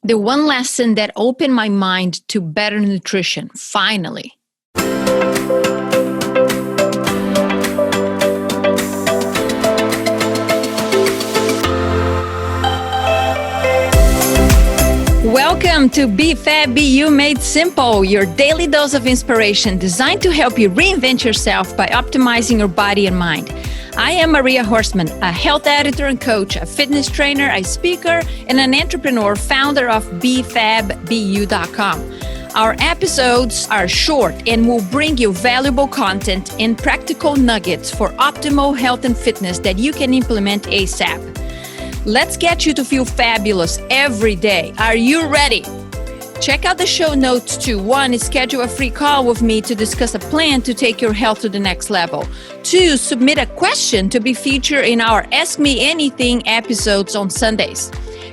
The one lesson that opened my mind to better nutrition, finally. Welcome to Be Fab, Be You Made Simple, your daily dose of inspiration designed to help you reinvent yourself by optimizing your body and mind. I am Maria Horstman, a health editor and coach, a fitness trainer, a speaker, and an entrepreneur, founder of BeFabBU.com. Our episodes are short and will bring you valuable content and practical nuggets for optimal health and fitness that you can implement ASAP. Let's get you to feel fabulous every day. Are you ready? Check out the show notes too. 1, schedule a free call with me to discuss a plan to take your health to the next level. 2, submit a question to be featured in our Ask Me Anything episodes on Sundays.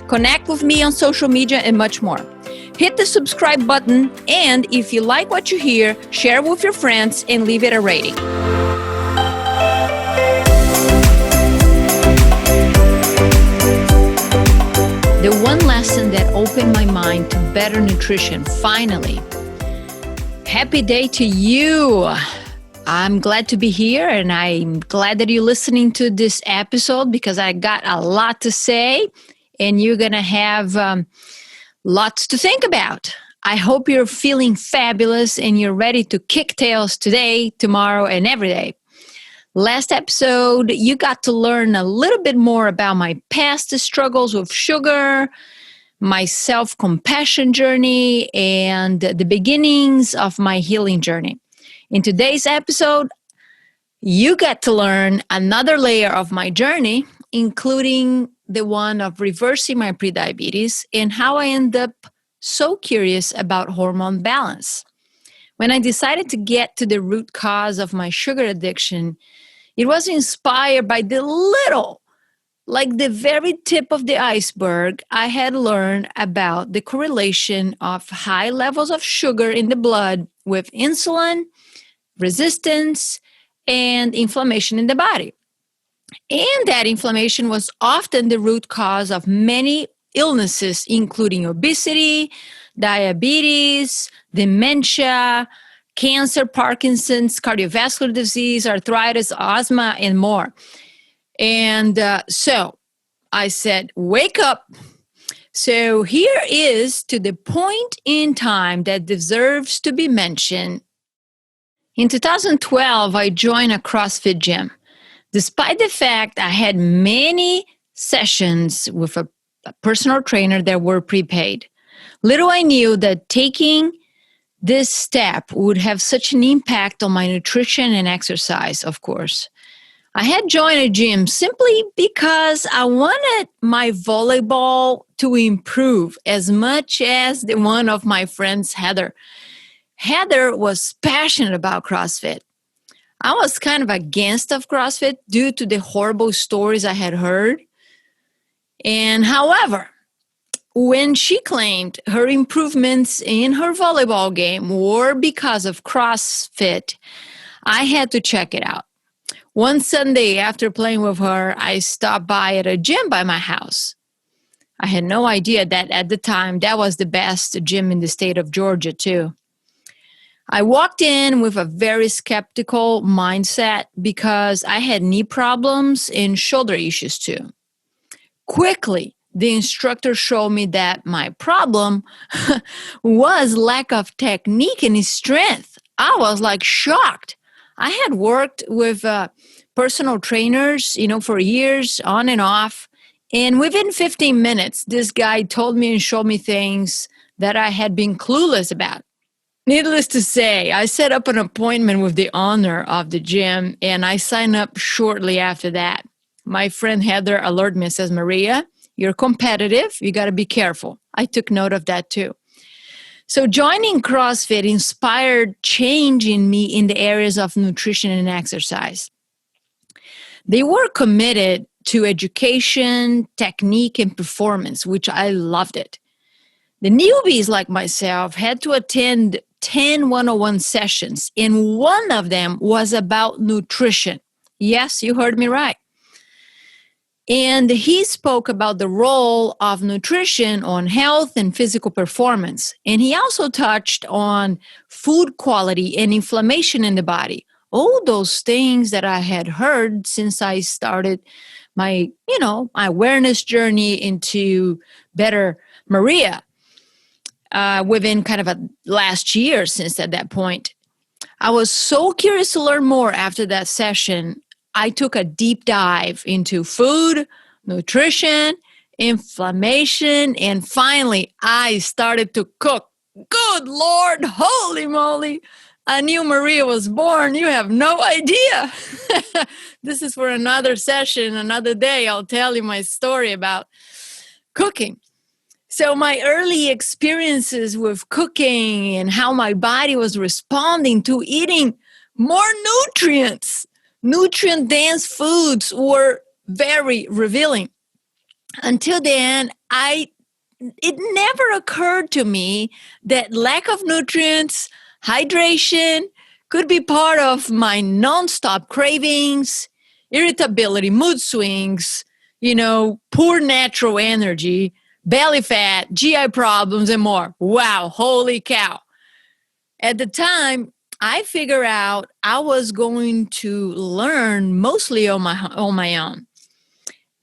Connect with me on social media and much more. Hit the subscribe button, and if you like what you hear, share with your friends and leave it a rating. The one lesson that opened my mind to better nutrition, finally. Happy day to you. I'm glad to be here, and I'm glad that you're listening to this episode because I got a lot to say, and you're going to have lots to think about. I hope you're feeling fabulous and you're ready to kick tails today, tomorrow, and every day. Last episode, you got to learn a little bit more about my past struggles with sugar, my self-compassion journey, and the beginnings of my healing journey. In today's episode, you get to learn another layer of my journey, including the one of reversing my prediabetes and how I end up so curious about hormone balance. When I decided to get to the root cause of my sugar addiction, it was inspired by the very tip of the iceberg. I had learned about the correlation of high levels of sugar in the blood with insulin, resistance, and inflammation in the body. And that inflammation was often the root cause of many illnesses, including obesity, diabetes, dementia, cancer, Parkinson's, cardiovascular disease, arthritis, asthma, and more. And so I said, wake up. So here is to the point in time that deserves to be mentioned. In 2012, I joined a CrossFit gym. Despite the fact I had many sessions with a personal trainer that were prepaid, little I knew that taking this step would have such an impact on my nutrition and exercise, of course. I had joined a gym simply because I wanted my volleyball to improve as much as the one of my friends, Heather. Heather was passionate about CrossFit. I was kind of against of CrossFit due to the horrible stories I had heard. And however, when she claimed her improvements in her volleyball game were because of CrossFit, I had to check it out. One Sunday after playing with her, I stopped by at a gym by my house. I had no idea that at the time that was the best gym in the state of Georgia too. I walked in with a very skeptical mindset because I had knee problems and shoulder issues too. Quickly, the instructor showed me that my problem was lack of technique and strength. I was shocked. I had worked with personal trainers, for years on and off. And within 15 minutes, this guy told me and showed me things that I had been clueless about. Needless to say, I set up an appointment with the owner of the gym and I signed up shortly after that. My friend Heather alerted me and says, Maria, you're competitive. You got to be careful. I took note of that too. So joining CrossFit inspired change in me in the areas of nutrition and exercise. They were committed to education, technique, and performance, which I loved it. The newbies like myself had to attend 10 101 sessions, and one of them was about nutrition. Yes, you heard me right. And he spoke about the role of nutrition on health and physical performance. And he also touched on food quality and inflammation in the body. All those things that I had heard since I started my, my awareness journey into Better Maria within kind of a last year since at that point. I was so curious to learn more after that session. I took a deep dive into food, nutrition, inflammation, and finally I started to cook. Good Lord, holy moly. I knew Maria was born. You have no idea. This is for another session, another day. I'll tell you my story about cooking. So my early experiences with cooking and how my body was responding to eating more nutrients, nutrient-dense foods were very revealing. Until then, it never occurred to me that lack of nutrients, hydration could be part of my nonstop cravings, irritability, mood swings, poor natural energy, belly fat, GI problems, and more. Wow, holy cow. At the time, I figured out I was going to learn mostly on my own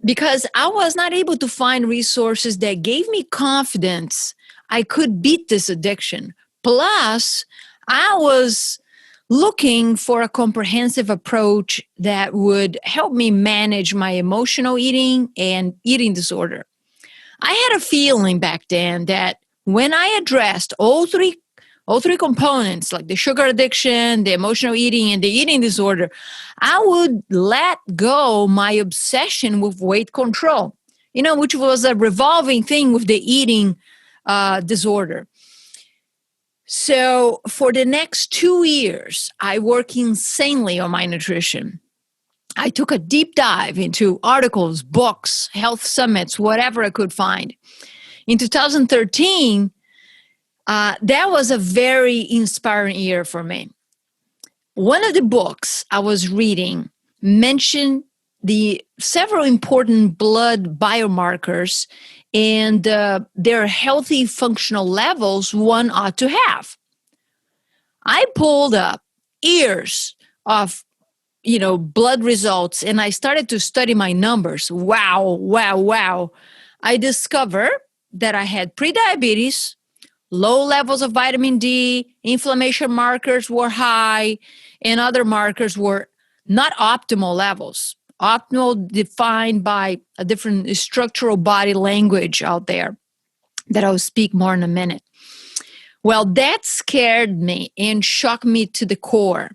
because I was not able to find resources that gave me confidence I could beat this addiction. Plus, I was looking for a comprehensive approach that would help me manage my emotional eating and eating disorder. I had a feeling back then that when I addressed all three components, like the sugar addiction, the emotional eating, and the eating disorder, I would let go my obsession with weight control, which was a revolving thing with the eating disorder. So for the next 2 years, I worked insanely on my nutrition. I took a deep dive into articles, books, health summits, whatever I could find. In 2013, that was a very inspiring year for me. One of the books I was reading mentioned the several important blood biomarkers and their healthy functional levels one ought to have. I pulled up years of blood results, and I started to study my numbers. Wow. I discovered that I had prediabetes, low levels of vitamin D, inflammation markers were high, and other markers were not optimal levels. Optimal defined by a different structural body language out there that I'll speak more in a minute. Well, that scared me and shocked me to the core.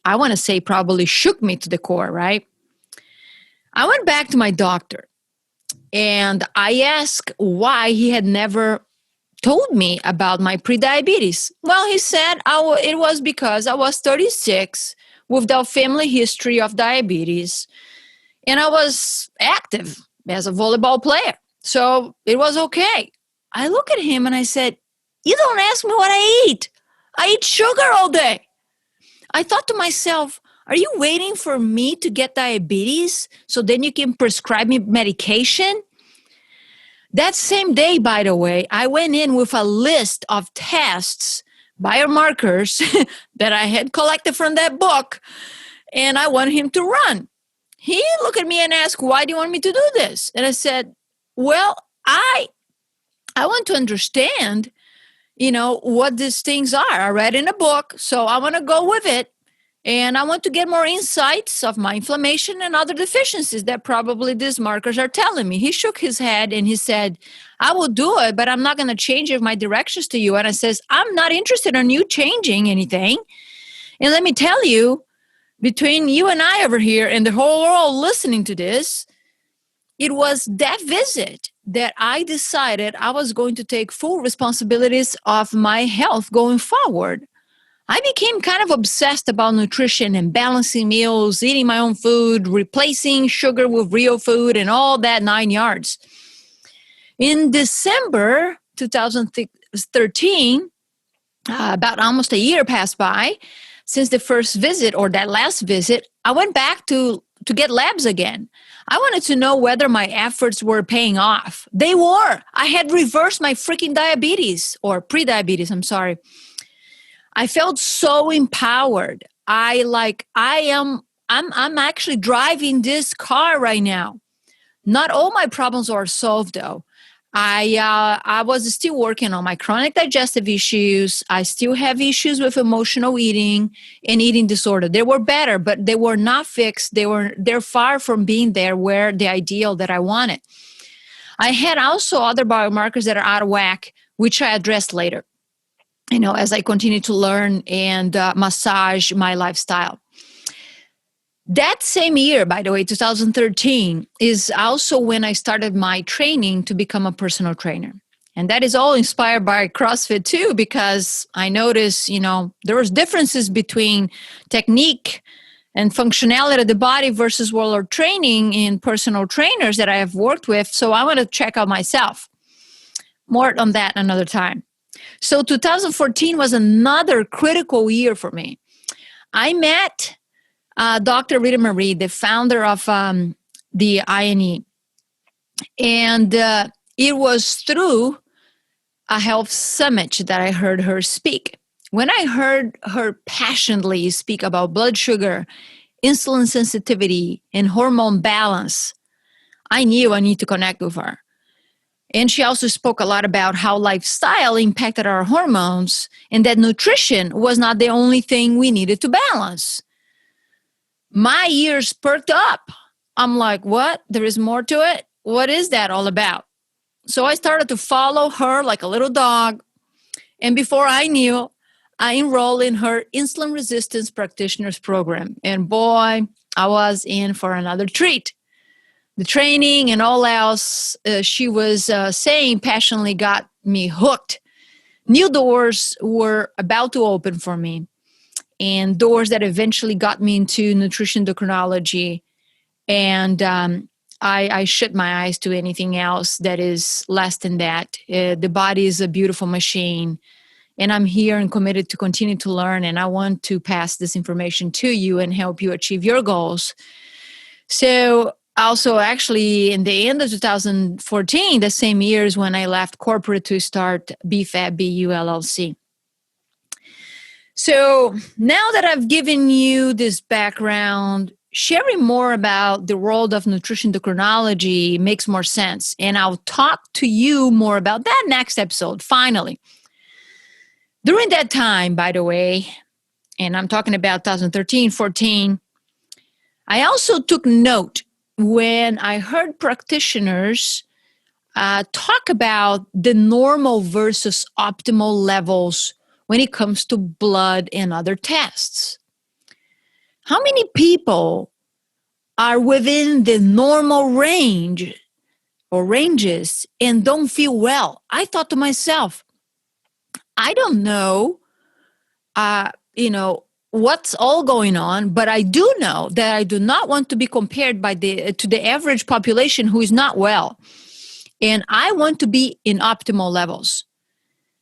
I want to say probably shook me to the core, right? I went back to my doctor and I asked why he had never told me about my prediabetes. Well, he said it was because I was 36 without family history of diabetes and I was active as a volleyball player. So it was okay. I look at him and I said, "You don't ask me what I eat. I eat sugar all day." I thought to myself, are you waiting for me to get diabetes so then you can prescribe me medication? That same day, by the way, I went in with a list of tests, biomarkers that I had collected from that book, and I wanted him to run. He looked at me and asked, "Why do you want me to do this?" And I said, "Well, I want to understand what these things are. I read in a book, so I want to go with it. And I want to get more insights of my inflammation and other deficiencies that probably these markers are telling me." He shook his head and he said, "I will do it, but I'm not going to change my directions to you." And I says, "I'm not interested in you changing anything. And let me tell you, between you and I over here and the whole world listening to this, it was that visit that I decided I was going to take full responsibilities of my health going forward. I became kind of obsessed about nutrition and balancing meals, eating my own food, replacing sugar with real food, and all that 9 yards. In December 2013, about almost a year passed by since the first visit or that last visit, I went back to get labs again. I wanted to know whether my efforts were paying off. They were. I had reversed my freaking diabetes, or prediabetes, I'm sorry. I felt so empowered. I'm actually driving this car right now. Not all my problems are solved though. I was still working on my chronic digestive issues. I still have issues with emotional eating and eating disorder. They were better, but they were not fixed. They're far from being there where the ideal that I wanted. I had also other biomarkers that are out of whack, which I addressed later, as I continue to learn and massage my lifestyle. That same year, by the way, 2013, is also when I started my training to become a personal trainer. And that is all inspired by CrossFit too, because I noticed, there was differences between technique and functionality of the body versus warlord training in personal trainers that I have worked with. So I want to check out myself. More on that another time. So 2014 was another critical year for me. I met Dr. Rita Marie, the founder of the INE. And it was through a health summit that I heard her speak. When I heard her passionately speak about blood sugar, insulin sensitivity, and hormone balance, I knew I need to connect with her. And she also spoke a lot about how lifestyle impacted our hormones and that nutrition was not the only thing we needed to balance. My ears perked up. I'm like, what? There is more to it? What is that all about? So I started to follow her like a little dog. And before I knew, I enrolled in her insulin resistance practitioners program. And boy, I was in for another treat. The training and all else she was saying passionately got me hooked. New doors were about to open for me. And doors that eventually got me into nutrition endocrinology. And I shut my eyes to anything else that is less than that. The body is a beautiful machine. And I'm here and committed to continue to learn. And I want to pass this information to you and help you achieve your goals. So also, actually, in the end of 2014, the same year is when I left corporate to start BFABU LLC. So now that I've given you this background, sharing more about the world of nutrition endocrinology makes more sense. And I'll talk to you more about that next episode, finally. During that time, by the way, and I'm talking about 2013, 14, I also took note when I heard practitioners talk about the normal versus optimal levels when it comes to blood and other tests. How many people are within the normal range or ranges and don't feel well? I thought to myself, I don't know, what's all going on, but I do know that I do not want to be compared to the average population who is not well. And I want to be in optimal levels.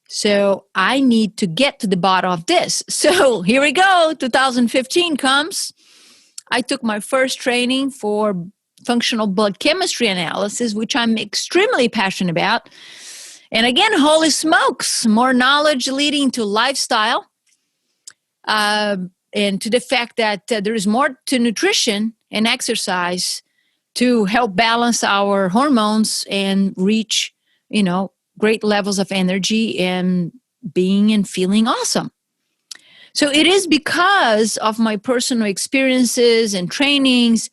So I need to get to the bottom of this. So here we go. 2015 comes. I took my first training for functional blood chemistry analysis, which I'm extremely passionate about. And again, holy smokes, more knowledge leading to lifestyle and to the fact that there is more to nutrition and exercise to help balance our hormones and reach, great levels of energy and being and feeling awesome. So it is because of my personal experiences and trainings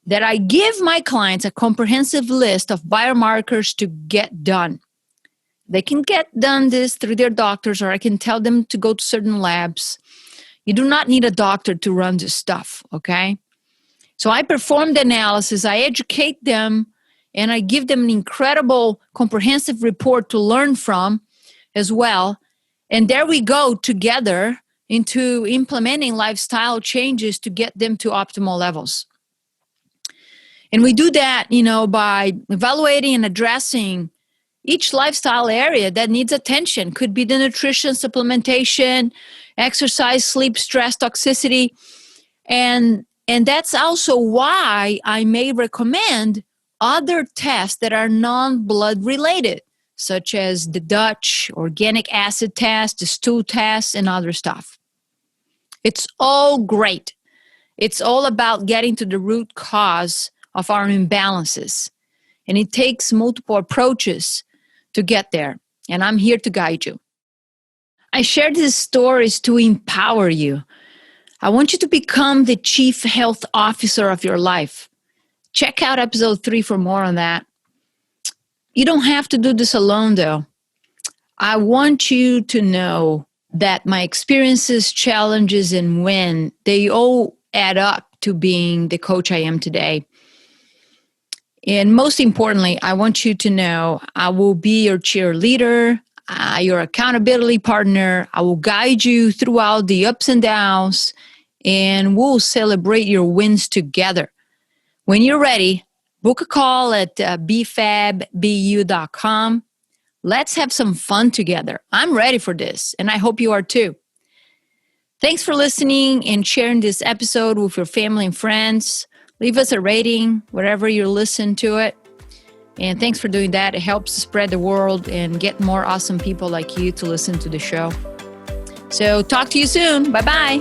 that I give my clients a comprehensive list of biomarkers to get done. They can get done this through their doctors, or I can tell them to go to certain labs. You do not need a doctor to run this stuff, okay? So I perform the analysis, I educate them, and I give them an incredible comprehensive report to learn from as well. And there we go together into implementing lifestyle changes to get them to optimal levels. And we do that, by evaluating and addressing each lifestyle area that needs attention. Could be the nutrition, supplementation, exercise, sleep, stress, toxicity. And And that's also why I may recommend other tests that are non-blood related, such as the Dutch organic acid test, the stool test, and other stuff. It's all great. It's all about getting to the root cause of our imbalances. And it takes multiple approaches to get there. And I'm here to guide you. I share these stories to empower you. I want you to become the chief health officer of your life. Check out episode 3 for more on that. You don't have to do this alone, though. I want you to know that my experiences, challenges, and win, they all add up to being the coach I am today. And most importantly, I want you to know I will be your cheerleader, your accountability partner. I will guide you throughout the ups and downs, and we'll celebrate your wins together. When you're ready, book a call at bfabbu.com. Let's have some fun together. I'm ready for this, and I hope you are too. Thanks for listening and sharing this episode with your family and friends. Leave us a rating wherever you listen to it. And thanks for doing that. It helps spread the word and get more awesome people like you to listen to the show. So talk to you soon. Bye-bye.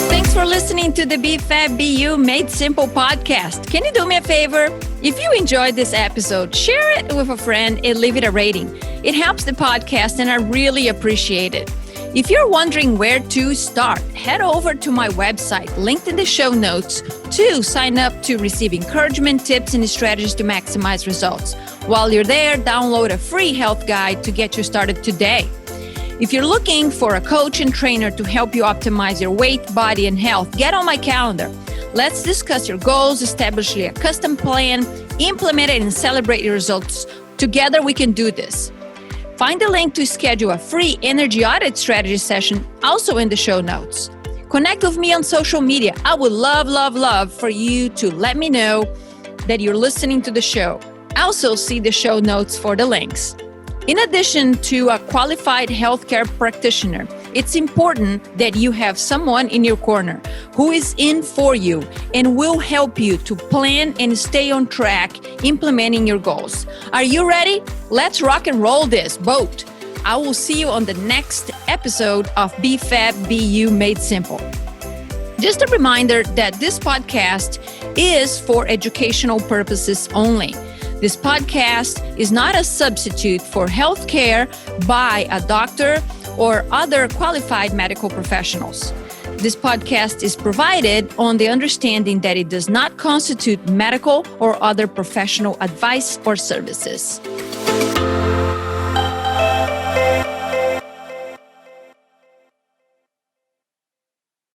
Thanks for listening to the BFABU Made Simple podcast. Can you do me a favor? If you enjoyed this episode, share it with a friend and leave it a rating. It helps the podcast and I really appreciate it. If you're wondering where to start, head over to my website, linked in the show notes, to sign up to receive encouragement, tips, and strategies to maximize results. While you're there, download a free health guide to get you started today. If you're looking for a coach and trainer to help you optimize your weight, body, and health, get on my calendar. Let's discuss your goals, establish a custom plan, implement it, and celebrate your results. Together, we can do this. Find the link to schedule a free energy audit strategy session also in the show notes. Connect with me on social media. I would love for you to let me know that you're listening to the show. Also, see the show notes for the links. In addition to a qualified healthcare practitioner, it's important that you have someone in your corner who is in for you and will help you to plan and stay on track implementing your goals. Are you ready? Let's rock and roll this boat. I will see you on the next episode of BFABU Made Simple. Just a reminder that this podcast is for educational purposes only. This podcast is not a substitute for health care by a doctor or other qualified medical professionals. This podcast is provided on the understanding that it does not constitute medical or other professional advice or services.